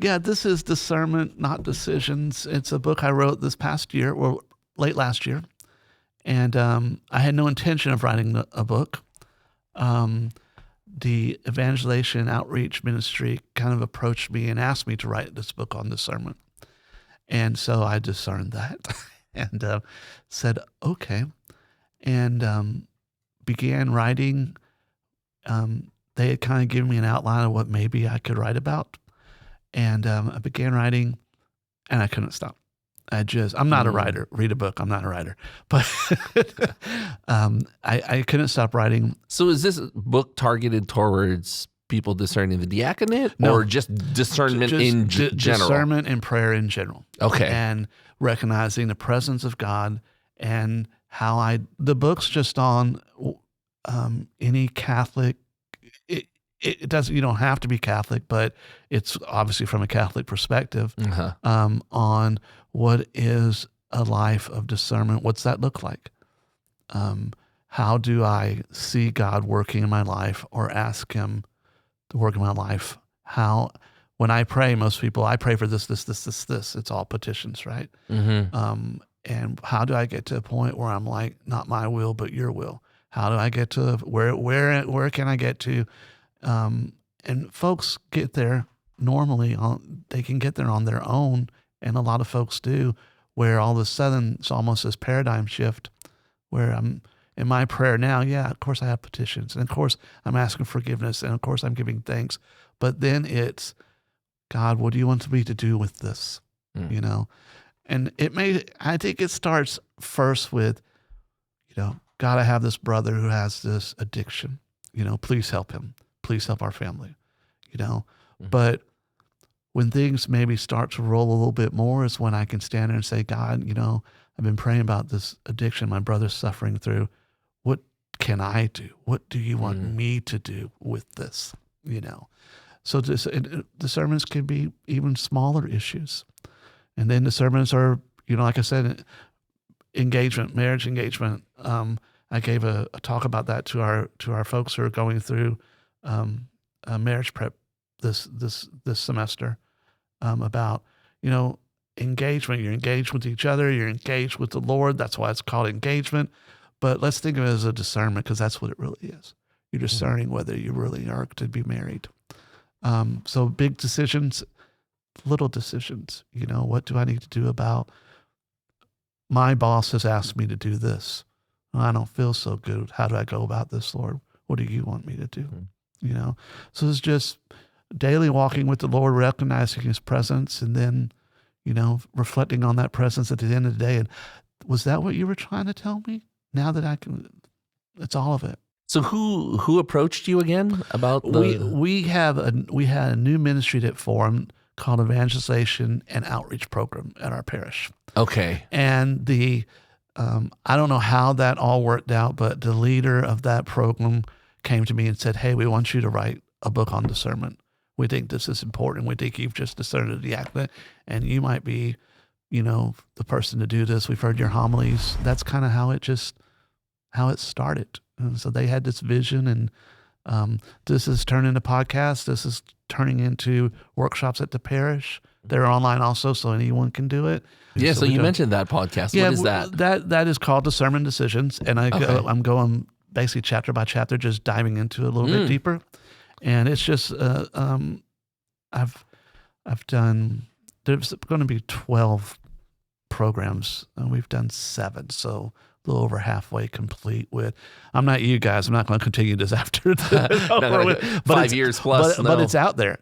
Yeah, this is Discernment, Not Decisions. It's a book I wrote this past year, or late last year. And I had no intention of writing a book. The Evangelization Outreach Ministry kind of approached me and asked me to write this book on discernment. And so I discerned that and said, okay. And began writing. They had kind of given me an outline of what maybe I could write about. And I began writing, and I couldn't stop. I'm not a writer. Read a book. I'm not a writer. But I couldn't stop writing. So is this book targeted towards people discerning the diaconate, or just discernment in general? Discernment and prayer in general. Okay. And recognizing the presence of God, and how the book's just on any Catholic. It doesn't. You don't have to be Catholic, but it's obviously from a Catholic perspective on what is a life of discernment. What's that look like? How do I see God working in my life, or ask Him to work in my life? When I pray, most people, I pray for this. It's all petitions, right? Mm-hmm. And how do I get to a point where I'm like, not my will, but Your will? How do I get to where can I get to? And folks get there normally they can get there on their own. And a lot of folks do, where all of a sudden it's almost this paradigm shift where I'm in my prayer now. Yeah, of course I have petitions, and of course I'm asking forgiveness, and of course I'm giving thanks. But then it's, God, what do You want me to do with this? You know? And I think it starts first with, God, I have this brother who has this addiction, please help him. Please help our family, But when things maybe start to roll a little bit more is when I can stand there and say, God, I've been praying about this addiction my brother's suffering through. What can I do? What do You want me to do with this? So discernments can be even smaller issues. And then discernments are, like I said, engagement, marriage engagement. I gave a talk about that to our folks who are going through marriage prep this semester, about engagement. You're engaged with each other. You're engaged with the Lord. That's why it's called engagement. But let's think of it as a discernment, because that's what it really is. You're discerning whether you really are to be married. So big decisions, little decisions. What do I need to do about my boss has asked me to do this? I don't feel so good. How do I go about this, Lord? What do You want me to do? So it's just daily walking with the Lord, recognizing His presence, and then, reflecting on that presence at the end of the day. And was that what You were trying to tell me? Now that I can, it's all of it. So who approached you again about we had a new ministry that formed called Evangelization and Outreach Program at our parish. Okay. And I don't know how that all worked out, but the leader of that program came to me and said, hey, we want you to write a book on discernment. We think this is important. We think you've just discerned the diaconate, and you might be, the person to do this. We've heard your homilies. That's kind of how it started. And so they had this vision, and this is turning into podcasts. This is turning into workshops at the parish. They're online also, so anyone can do it. Yeah, so you mentioned that podcast. Yeah, what is that? That is called Discernment Decisions, and I'm going basically chapter by chapter, just diving into a little bit deeper. And it's just I've done. There's going to be 12 programs, and we've done 7, so a little over halfway complete with. I'm not you guys. I'm not going to continue this after 5 years plus. But it's out there.